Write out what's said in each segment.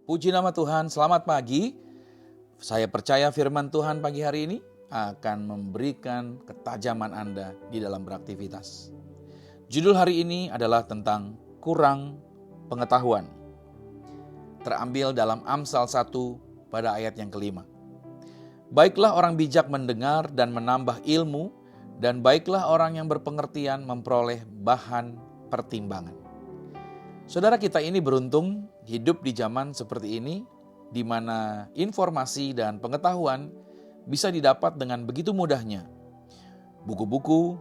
Puji nama Tuhan, selamat pagi. Saya percaya firman Tuhan pagi hari ini akan memberikan ketajaman Anda di dalam beraktivitas. Judul hari ini adalah tentang kurang pengetahuan. Terambil dalam Amsal 1 pada ayat yang kelima. Baiklah orang bijak mendengar dan menambah ilmu, dan baiklah orang yang berpengertian memperoleh bahan pertimbangan. Saudara, kita ini beruntung hidup di zaman seperti ini, di mana informasi dan pengetahuan bisa didapat dengan begitu mudahnya. Buku-buku,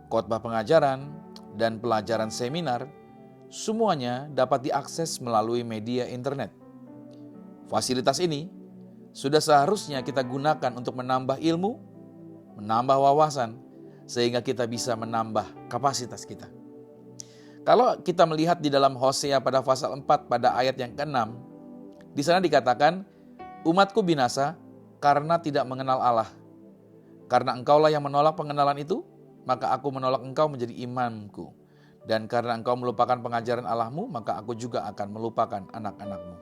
khotbah pengajaran, dan pelajaran seminar, semuanya dapat diakses melalui media internet. Fasilitas ini sudah seharusnya kita gunakan untuk menambah ilmu, menambah wawasan, sehingga kita bisa menambah kapasitas kita. Kalau kita melihat di dalam Hosea pada pasal 4 pada ayat yang ke-6, di sana dikatakan, umatku binasa karena tidak mengenal Allah. Karena engkaulah yang menolak pengenalan itu, maka aku menolak engkau menjadi imamku. Dan karena engkau melupakan pengajaran Allahmu, maka aku juga akan melupakan anak-anakmu.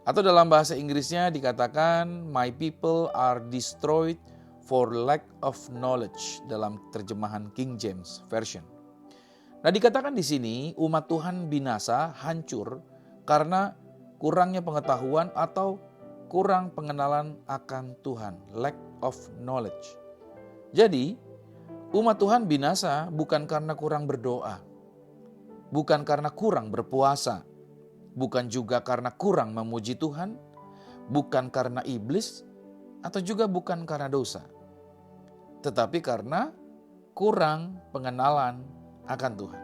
Atau dalam bahasa Inggrisnya dikatakan, my people are destroyed for lack of knowledge, dalam terjemahan King James Version. Nah, dikatakan di sini umat Tuhan binasa, hancur karena kurangnya pengetahuan atau kurang pengenalan akan Tuhan, lack of knowledge. Jadi, umat Tuhan binasa bukan karena kurang berdoa, bukan karena kurang berpuasa, bukan juga karena kurang memuji Tuhan, bukan karena iblis, atau juga bukan karena dosa. Tetapi karena kurang pengenalan akan Tuhan.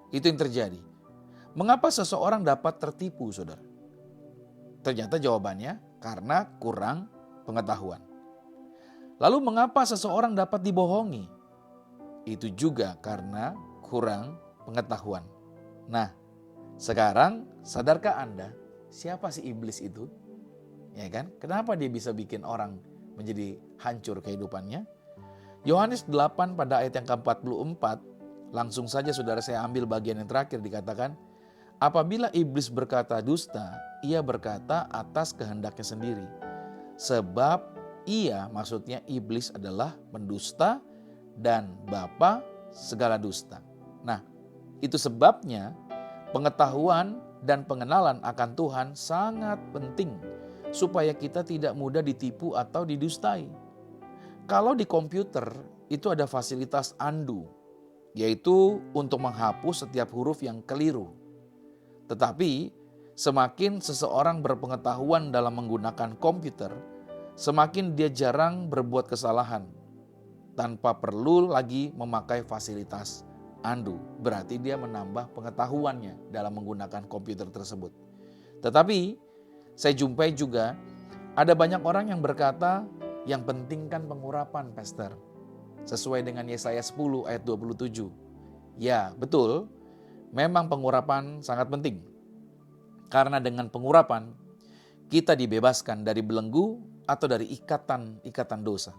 Itu yang terjadi. Mengapa seseorang dapat tertipu, saudara? Ternyata jawabannya karena kurang pengetahuan. Lalu mengapa seseorang dapat dibohongi? Itu juga karena kurang pengetahuan. Nah, sekarang sadarkah Anda siapa sih iblis itu? Ya kan? Kenapa dia bisa bikin orang menjadi hancur kehidupannya? Yohanes 8 pada ayat yang ke-44, langsung saja saudara saya ambil bagian yang terakhir, dikatakan, apabila iblis berkata dusta, ia berkata atas kehendaknya sendiri. Sebab ia, maksudnya iblis adalah pendusta dan bapa segala dusta. Nah, itu sebabnya pengetahuan dan pengenalan akan Tuhan sangat penting supaya kita tidak mudah ditipu atau didustai. Kalau di komputer itu ada fasilitas undo, yaitu untuk menghapus setiap huruf yang keliru. Tetapi semakin seseorang berpengetahuan dalam menggunakan komputer, semakin dia jarang berbuat kesalahan tanpa perlu lagi memakai fasilitas undo. Berarti dia menambah pengetahuannya dalam menggunakan komputer tersebut. Tetapi saya jumpai juga ada banyak orang yang berkata, yang penting kan pengurapan, Pastor. Sesuai dengan Yesaya 10 ayat 27. Ya, betul. Memang pengurapan sangat penting. Karena dengan pengurapan, kita dibebaskan dari belenggu atau dari ikatan dosa.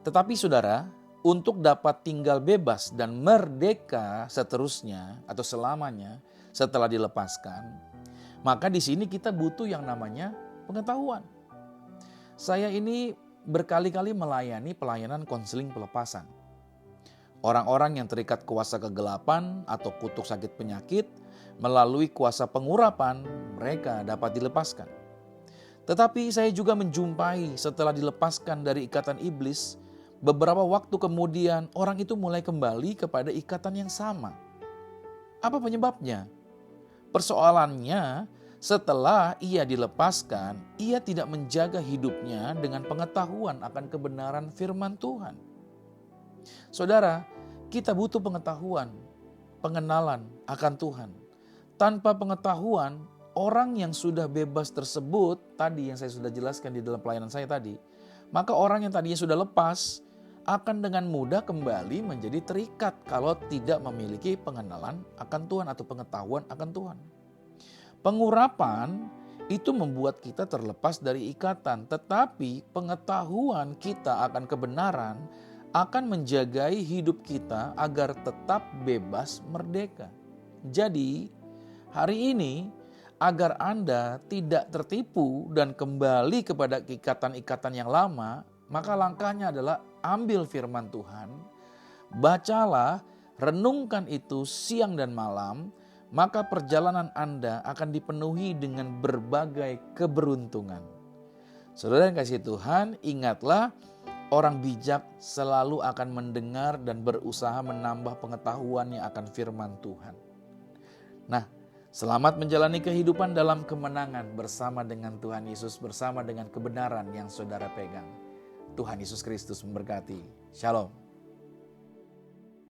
Tetapi saudara, untuk dapat tinggal bebas dan merdeka seterusnya atau selamanya setelah dilepaskan, maka di sini kita butuh yang namanya pengetahuan. Saya ini berkali-kali melayani pelayanan konseling pelepasan. Orang-orang yang terikat kuasa kegelapan atau kutuk sakit penyakit, melalui kuasa pengurapan mereka dapat dilepaskan. Tetapi saya juga menjumpai setelah dilepaskan dari ikatan iblis, beberapa waktu kemudian orang itu mulai kembali kepada ikatan yang sama. Apa penyebabnya? Persoalannya, setelah ia dilepaskan, ia tidak menjaga hidupnya dengan pengetahuan akan kebenaran firman Tuhan. Saudara, kita butuh pengetahuan, pengenalan akan Tuhan. Tanpa pengetahuan, orang yang sudah bebas tersebut, tadi yang saya sudah jelaskan di dalam pelayanan saya tadi, maka orang yang tadinya sudah lepas, akan dengan mudah kembali menjadi terikat kalau tidak memiliki pengenalan akan Tuhan atau pengetahuan akan Tuhan. Pengurapan itu membuat kita terlepas dari ikatan, tetapi pengetahuan kita akan kebenaran akan menjagai hidup kita agar tetap bebas merdeka. Jadi hari ini agar Anda tidak tertipu dan kembali kepada ikatan-ikatan yang lama, maka langkahnya adalah ambil firman Tuhan, bacalah, renungkan itu siang dan malam, maka perjalanan Anda akan dipenuhi dengan berbagai keberuntungan. Saudara yang kasih Tuhan, ingatlah, orang bijak selalu akan mendengar dan berusaha menambah pengetahuannya akan firman Tuhan. Nah, selamat menjalani kehidupan dalam kemenangan bersama dengan Tuhan Yesus, bersama dengan kebenaran yang saudara pegang. Tuhan Yesus Kristus memberkati. Shalom.